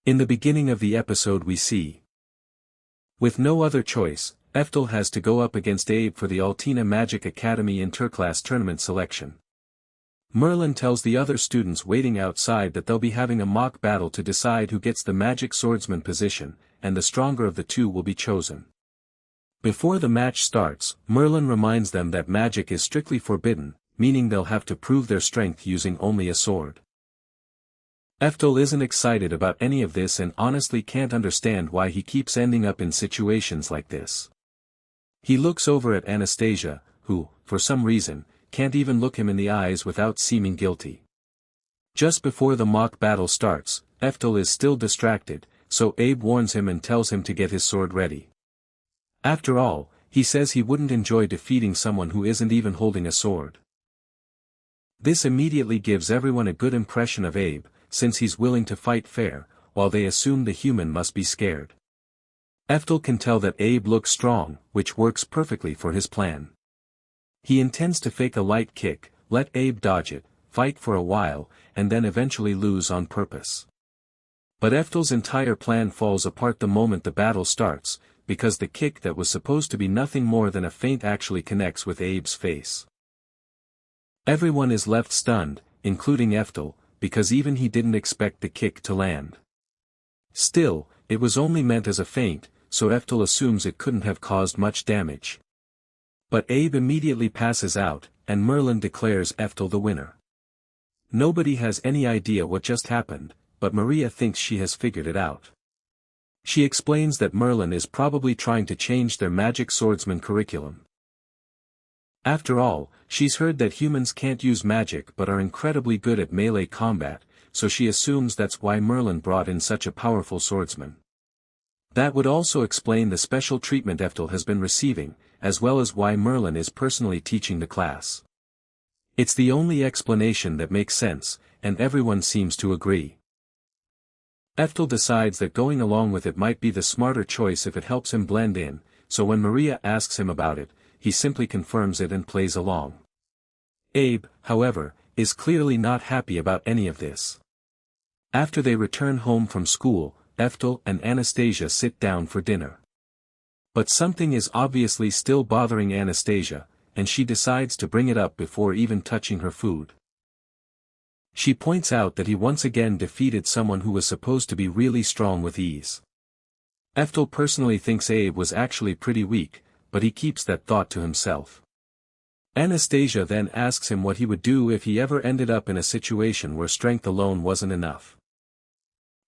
In the beginning of the episode we see, with no other choice, Eftel has to go up against Abe for the Altina Magic Academy interclass tournament selection. Merlin tells the other students waiting outside that they'll be having a mock battle to decide who gets the magic swordsman position, and the stronger of the two will be chosen. Before the match starts, Merlin reminds them that magic is strictly forbidden, meaning they'll have to prove their strength using only a sword. Eftel isn't excited about any of this and honestly can't understand why he keeps ending up in situations like this. He looks over at Anastasia, who, for some reason, can't even look him in the eyes without seeming guilty. Just before the mock battle starts, Eftel is still distracted, so Abe warns him and tells him to get his sword ready. After all, he says he wouldn't enjoy defeating someone who isn't even holding a sword. This immediately gives everyone a good impression of Abe, since he's willing to fight fair, while they assume the human must be scared. Eftel can tell that Abe looks strong, which works perfectly for his plan. He intends to fake a light kick, let Abe dodge it, fight for a while, and then eventually lose on purpose. But Eftel's entire plan falls apart the moment the battle starts, because the kick that was supposed to be nothing more than a feint actually connects with Abe's face. Everyone is left stunned, including Eftel, because even he didn't expect the kick to land. Still, it was only meant as a feint, so Eftel assumes it couldn't have caused much damage. But Abe immediately passes out, and Merlin declares Eftel the winner. Nobody has any idea what just happened, but Maria thinks she has figured it out. She explains that Merlin is probably trying to change their magic swordsman curriculum. After all, she's heard that humans can't use magic but are incredibly good at melee combat, so she assumes that's why Merlin brought in such a powerful swordsman. That would also explain the special treatment Eftel has been receiving, as well as why Merlin is personally teaching the class. It's the only explanation that makes sense, and everyone seems to agree. Eftel decides that going along with it might be the smarter choice if it helps him blend in, so when Maria asks him about it, he simply confirms it and plays along. Abe, however, is clearly not happy about any of this. After they return home from school, Eftel and Anastasia sit down for dinner. But something is obviously still bothering Anastasia, and she decides to bring it up before even touching her food. She points out that he once again defeated someone who was supposed to be really strong with ease. Eftel personally thinks Abe was actually pretty weak, but he keeps that thought to himself. Anastasia then asks him what he would do if he ever ended up in a situation where strength alone wasn't enough.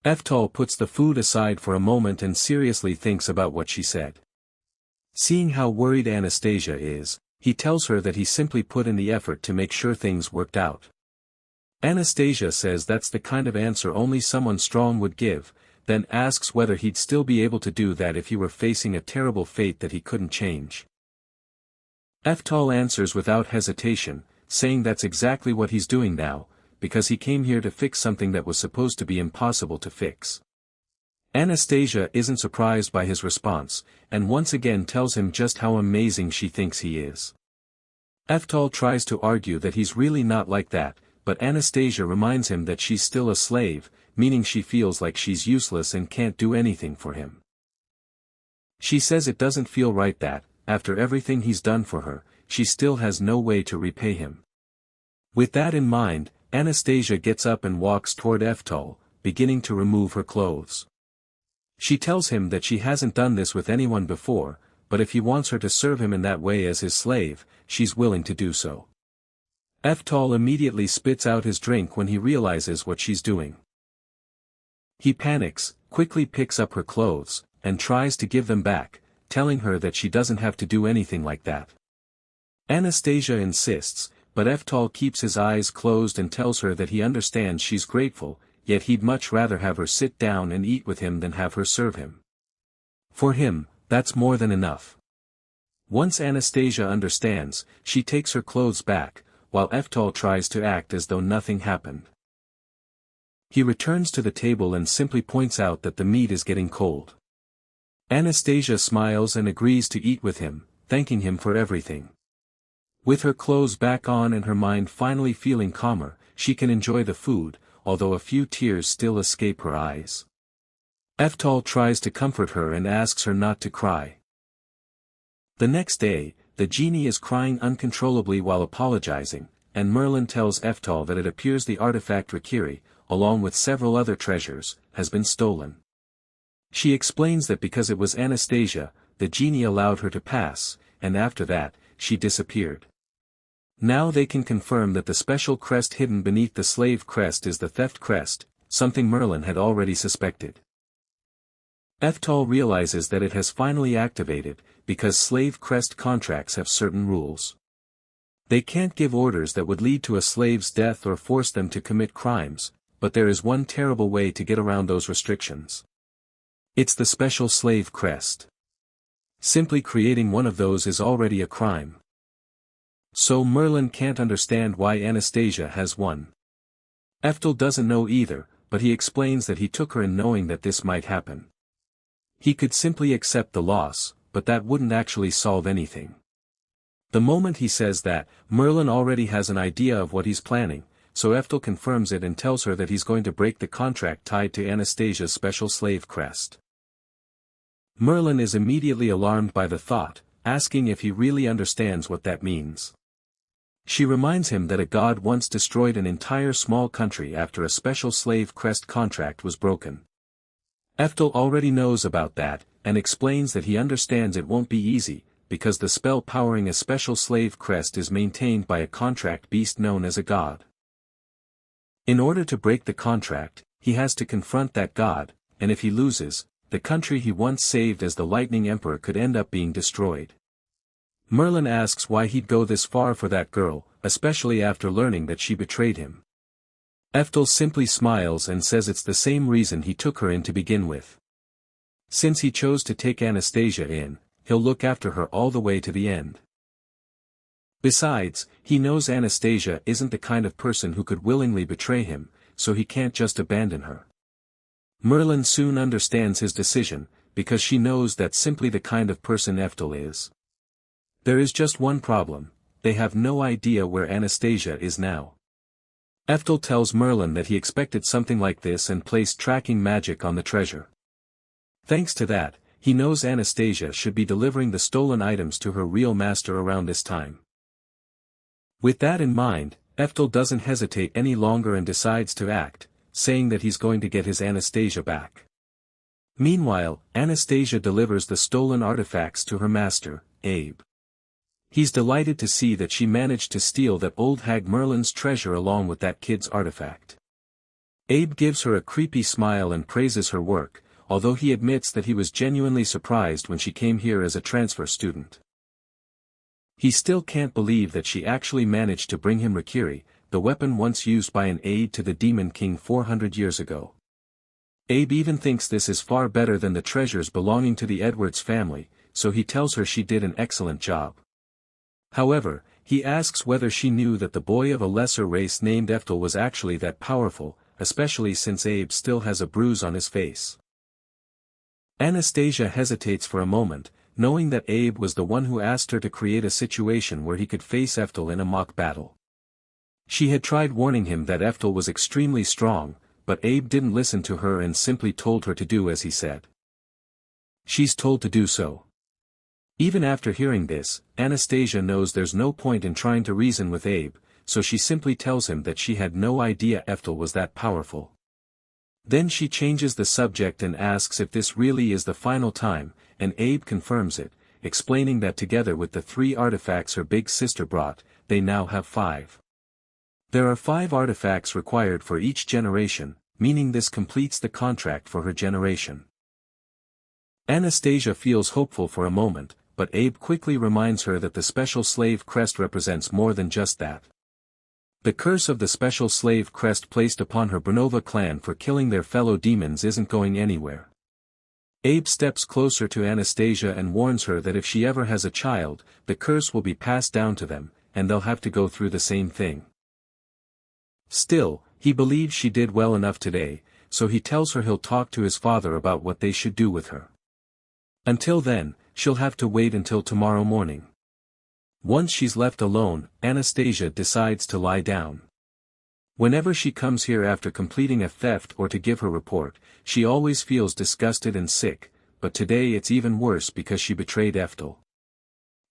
Eftel puts the food aside for a moment and seriously thinks about what she said. Seeing how worried Anastasia is, he tells her that he simply put in the effort to make sure things worked out. Anastasia says that's the kind of answer only someone strong would give, then asks whether he'd still be able to do that if he were facing a terrible fate that he couldn't change. Eftel answers without hesitation, saying that's exactly what he's doing now, because he came here to fix something that was supposed to be impossible to fix. Anastasia isn't surprised by his response, and once again tells him just how amazing she thinks he is. Eftel tries to argue that he's really not like that, but Anastasia reminds him that she's still a slave, meaning she feels like she's useless and can't do anything for him. She says it doesn't feel right that, after everything he's done for her, she still has no way to repay him. With that in mind, Anastasia gets up and walks toward Eftel, beginning to remove her clothes. She tells him that she hasn't done this with anyone before, but if he wants her to serve him in that way as his slave, she's willing to do so. Eftel immediately spits out his drink when he realizes what she's doing. He panics, quickly picks up her clothes, and tries to give them back, telling her that she doesn't have to do anything like that. Anastasia insists, but Eftel keeps his eyes closed and tells her that he understands she's grateful, yet he'd much rather have her sit down and eat with him than have her serve him. For him, that's more than enough. Once Anastasia understands, she takes her clothes back, while Eftel tries to act as though nothing happened. He returns to the table and simply points out that the meat is getting cold. Anastasia smiles and agrees to eat with him, thanking him for everything. With her clothes back on and her mind finally feeling calmer, she can enjoy the food, although a few tears still escape her eyes. Eftal tries to comfort her and asks her not to cry. The next day, the genie is crying uncontrollably while apologizing, and Merlin tells Eftal that it appears the artifact Rikiri, along with several other treasures, has been stolen. She explains that because it was Anastasia, the genie allowed her to pass, and after that, she disappeared. Now they can confirm that the special crest hidden beneath the slave crest is the theft crest, something Merlin had already suspected. Eftal realizes that it has finally activated, because slave crest contracts have certain rules. They can't give orders that would lead to a slave's death or force them to commit crimes, but there is one terrible way to get around those restrictions. It's the special slave crest. Simply creating one of those is already a crime. So Merlin can't understand why Anastasia has one. Eftal doesn't know either, but he explains that he took her in knowing that this might happen. He could simply accept the loss, but that wouldn't actually solve anything. The moment he says that, Merlin already has an idea of what he's planning, so Eftal confirms it and tells her that he's going to break the contract tied to Anastasia's special slave crest. Merlin is immediately alarmed by the thought, asking if he really understands what that means. She reminds him that a god once destroyed an entire small country after a special slave crest contract was broken. Eftal already knows about that, and explains that he understands it won't be easy, because the spell powering a special slave crest is maintained by a contract beast known as a god. In order to break the contract, he has to confront that god, and if he loses, the country he once saved as the Lightning Emperor could end up being destroyed. Merlin asks why he'd go this far for that girl, especially after learning that she betrayed him. Eftal simply smiles and says it's the same reason he took her in to begin with. Since he chose to take Anastasia in, he'll look after her all the way to the end. Besides, he knows Anastasia isn't the kind of person who could willingly betray him, so he can't just abandon her. Merlin soon understands his decision, because she knows that's simply the kind of person Eftal is. There is just one problem: they have no idea where Anastasia is now. Eftal tells Merlin that he expected something like this and placed tracking magic on the treasure. Thanks to that, he knows Anastasia should be delivering the stolen items to her real master around this time. With that in mind, Eftal doesn't hesitate any longer and decides to act, saying that he's going to get his Anastasia back. Meanwhile, Anastasia delivers the stolen artifacts to her master, Abe. He's delighted to see that she managed to steal that old hag Merlin's treasure along with that kid's artifact. Abe gives her a creepy smile and praises her work, although he admits that he was genuinely surprised when she came here as a transfer student. He still can't believe that she actually managed to bring him Rikiri, the weapon once used by an aide to the Demon King 400 years ago. Abe even thinks this is far better than the treasures belonging to the Edwards family, so he tells her she did an excellent job. However, he asks whether she knew that the boy of a lesser race named Eftal was actually that powerful, especially since Abe still has a bruise on his face. Anastasia hesitates for a moment, knowing that Abe was the one who asked her to create a situation where he could face Eftal in a mock battle. She had tried warning him that Eftal was extremely strong, but Abe didn't listen to her and simply told her to do as he said. She's told to do so. Even after hearing this, Anastasia knows there's no point in trying to reason with Abe, so she simply tells him that she had no idea Eftal was that powerful. Then she changes the subject and asks if this really is the final time, and Abe confirms it, explaining that together with the 3 artifacts her big sister brought, they now have 5. There are 5 artifacts required for each generation, meaning this completes the contract for her generation. Anastasia feels hopeful for a moment, but Abe quickly reminds her that the special slave crest represents more than just that. The curse of the special slave crest placed upon her Bernova clan for killing their fellow demons isn't going anywhere. Abe steps closer to Anastasia and warns her that if she ever has a child, the curse will be passed down to them, and they'll have to go through the same thing. Still, he believes she did well enough today, so he tells her he'll talk to his father about what they should do with her. Until then, she'll have to wait until tomorrow morning. Once she's left alone, Anastasia decides to lie down. Whenever she comes here after completing a theft or to give her report, she always feels disgusted and sick, but today it's even worse because she betrayed Eftel.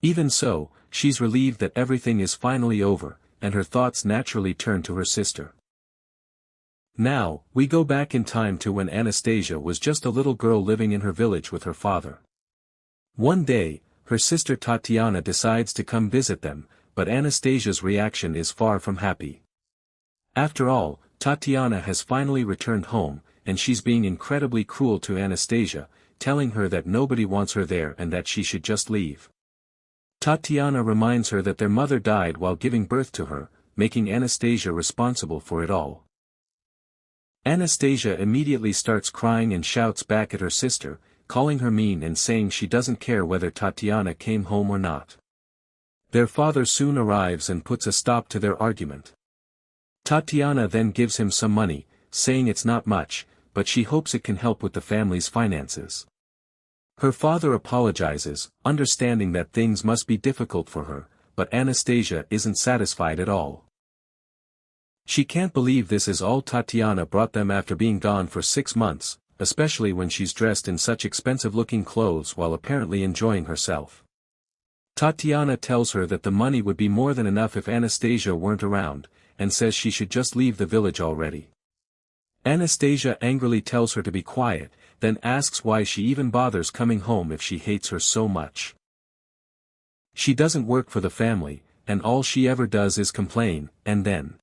Even so, she's relieved that everything is finally over, and her thoughts naturally turn to her sister. Now, we go back in time to when Anastasia was just a little girl living in her village with her father. One day, her sister Tatiana decides to come visit them, but Anastasia's reaction is far from happy. After all, Tatiana has finally returned home, and she's being incredibly cruel to Anastasia, telling her that nobody wants her there and that she should just leave. Tatiana reminds her that their mother died while giving birth to her, making Anastasia responsible for it all. Anastasia immediately starts crying and shouts back at her sister, calling her mean and saying she doesn't care whether Tatiana came home or not. Their father soon arrives and puts a stop to their argument. Tatiana then gives him some money, saying it's not much, but she hopes it can help with the family's finances. Her father apologizes, understanding that things must be difficult for her, but Anastasia isn't satisfied at all. She can't believe this is all Tatiana brought them after being gone for 6 months, especially when she's dressed in such expensive-looking clothes while apparently enjoying herself. Tatiana tells her that the money would be more than enough if Anastasia weren't around, and says she should just leave the village already. Anastasia angrily tells her to be quiet, then asks why she even bothers coming home if she hates her so much. She doesn't work for the family, and all she ever does is complain, and then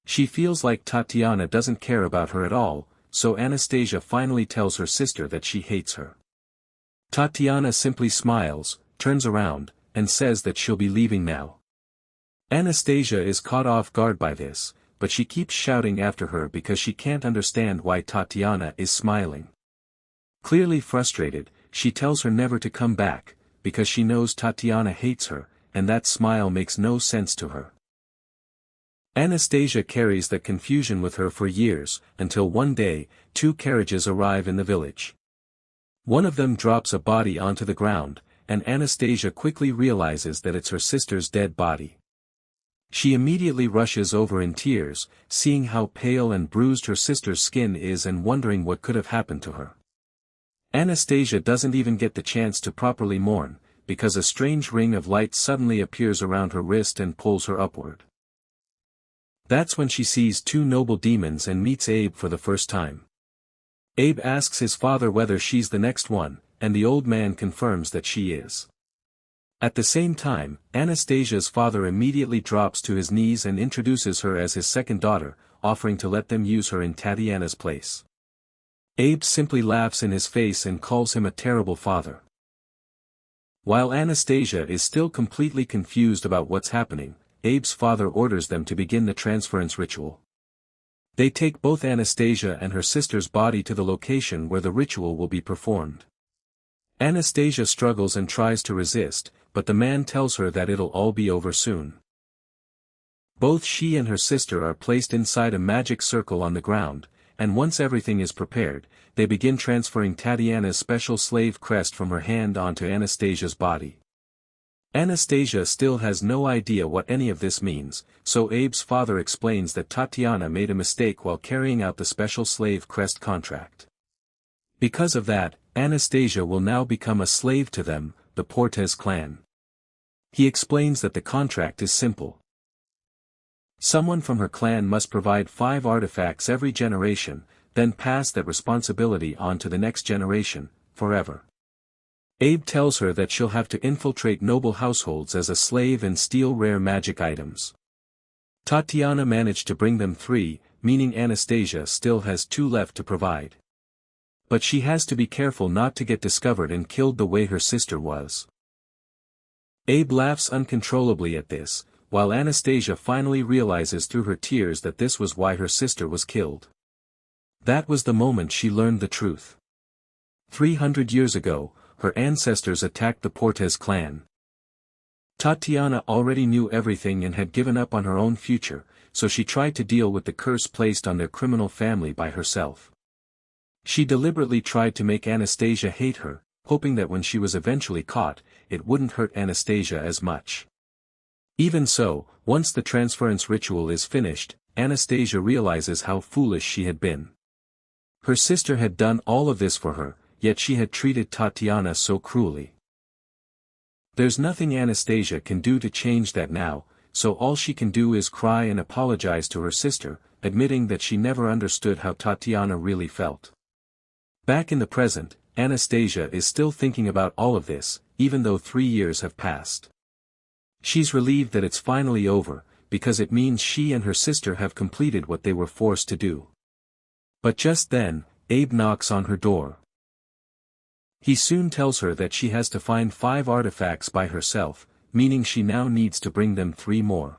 she feels like Tatiana doesn't care about her at all, so Anastasia finally tells her sister that she hates her. Tatiana simply smiles, turns around, and says that she'll be leaving now. Anastasia is caught off guard by this, but she keeps shouting after her because she can't understand why Tatiana is smiling. Clearly frustrated, she tells her never to come back, because she knows Tatiana hates her, and that smile makes no sense to her. Anastasia carries that confusion with her for years, until one day, 2 carriages arrive in the village. One of them drops a body onto the ground, and Anastasia quickly realizes that it's her sister's dead body. She immediately rushes over in tears, seeing how pale and bruised her sister's skin is and wondering what could have happened to her. Anastasia doesn't even get the chance to properly mourn, because a strange ring of light suddenly appears around her wrist and pulls her upward. That's when she sees 2 noble demons and meets Abe for the first time. Abe asks his father whether she's the next one, and the old man confirms that she is. At the same time, Anastasia's father immediately drops to his knees and introduces her as his second daughter, offering to let them use her in Tatiana's place. Abe simply laughs in his face and calls him a terrible father. While Anastasia is still completely confused about what's happening, Abe's father orders them to begin the transference ritual. They take both Anastasia and her sister's body to the location where the ritual will be performed. Anastasia struggles and tries to resist, but the man tells her that it'll all be over soon. Both she and her sister are placed inside a magic circle on the ground, and once everything is prepared, they begin transferring Tatiana's special slave crest from her hand onto Anastasia's body. Anastasia still has no idea what any of this means, so Abe's father explains that Tatiana made a mistake while carrying out the special slave crest contract. Because of that, Anastasia will now become a slave to them, the Portes clan. He explains that the contract is simple. Someone from her clan must provide 5 artifacts every generation, then pass that responsibility on to the next generation, forever. Abe tells her that she'll have to infiltrate noble households as a slave and steal rare magic items. Tatiana managed to bring them 3, meaning Anastasia still has 2 left to provide. But she has to be careful not to get discovered and killed the way her sister was. Abe laughs uncontrollably at this, while Anastasia finally realizes through her tears that this was why her sister was killed. That was the moment she learned the truth. 300 years ago, her ancestors attacked the Portes clan. Tatiana already knew everything and had given up on her own future, so she tried to deal with the curse placed on their criminal family by herself. She deliberately tried to make Anastasia hate her, hoping that when she was eventually caught, it wouldn't hurt Anastasia as much. Even so, once the transference ritual is finished, Anastasia realizes how foolish she had been. Her sister had done all of this for her, yet she had treated Tatiana so cruelly. There's nothing Anastasia can do to change that now, so all she can do is cry and apologize to her sister, admitting that she never understood how Tatiana really felt. Back in the present, Anastasia is still thinking about all of this, even though 3 years have passed. She's relieved that it's finally over, because it means she and her sister have completed what they were forced to do. But just then, Abe knocks on her door. He soon tells her that she has to find 5 artifacts by herself, meaning she now needs to bring them 3 more.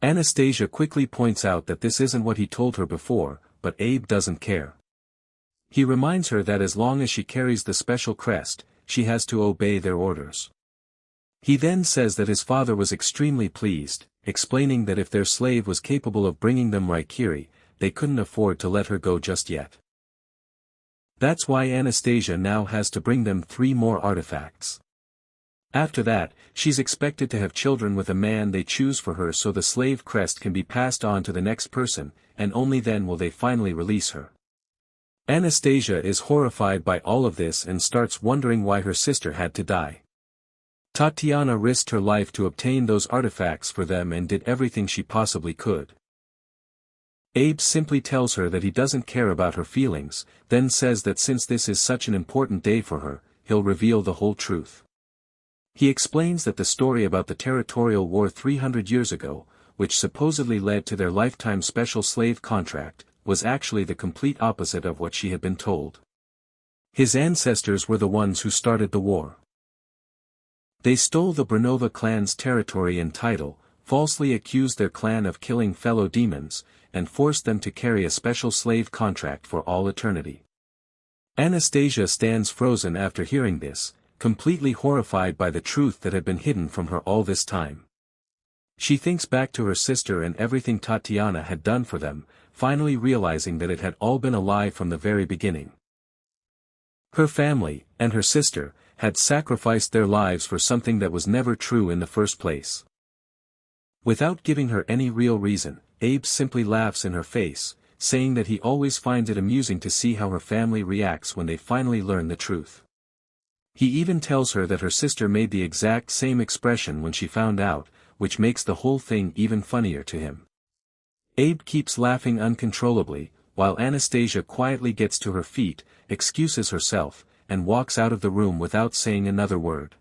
Anastasia quickly points out that this isn't what he told her before, but Abe doesn't care. He reminds her that as long as she carries the special crest, she has to obey their orders. He then says that his father was extremely pleased, explaining that if their slave was capable of bringing them Raikiri, they couldn't afford to let her go just yet. That's why Anastasia now has to bring them 3 more artifacts. After that, she's expected to have children with a man they choose for her so the slave crest can be passed on to the next person, and only then will they finally release her. Anastasia is horrified by all of this and starts wondering why her sister had to die. Tatiana risked her life to obtain those artifacts for them and did everything she possibly could. Abe simply tells her that he doesn't care about her feelings, then says that since this is such an important day for her, he'll reveal the whole truth. He explains that the story about the territorial war 300 years ago, which supposedly led to their lifetime special slave contract, was actually the complete opposite of what she had been told. His ancestors were the ones who started the war. They stole the Branova clan's territory and title, falsely accused their clan of killing fellow demons, and forced them to carry a special slave contract for all eternity. Anastasia stands frozen after hearing this, completely horrified by the truth that had been hidden from her all this time. She thinks back to her sister and everything Tatiana had done for them, finally realizing that it had all been a lie from the very beginning. Her family, and her sister, had sacrificed their lives for something that was never true in the first place. Without giving her any real reason, Abe simply laughs in her face, saying that he always finds it amusing to see how her family reacts when they finally learn the truth. He even tells her that her sister made the exact same expression when she found out, which makes the whole thing even funnier to him. Abe keeps laughing uncontrollably, while Anastasia quietly gets to her feet, excuses herself, and walks out of the room without saying another word.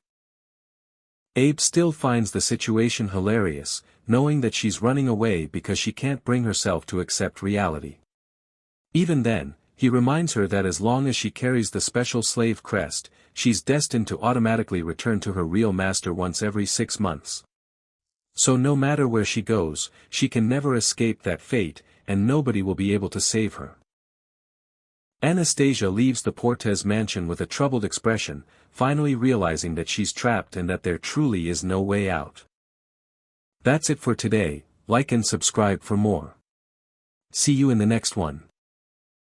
Abe still finds the situation hilarious, knowing that she's running away because she can't bring herself to accept reality. Even then, he reminds her that as long as she carries the special slave crest, she's destined to automatically return to her real master once every 6 months. So no matter where she goes, she can never escape that fate, and nobody will be able to save her. Anastasia leaves the Portes mansion with a troubled expression, finally realizing that she's trapped and that there truly is no way out. That's it for today. Like and subscribe for more. See you in the next one.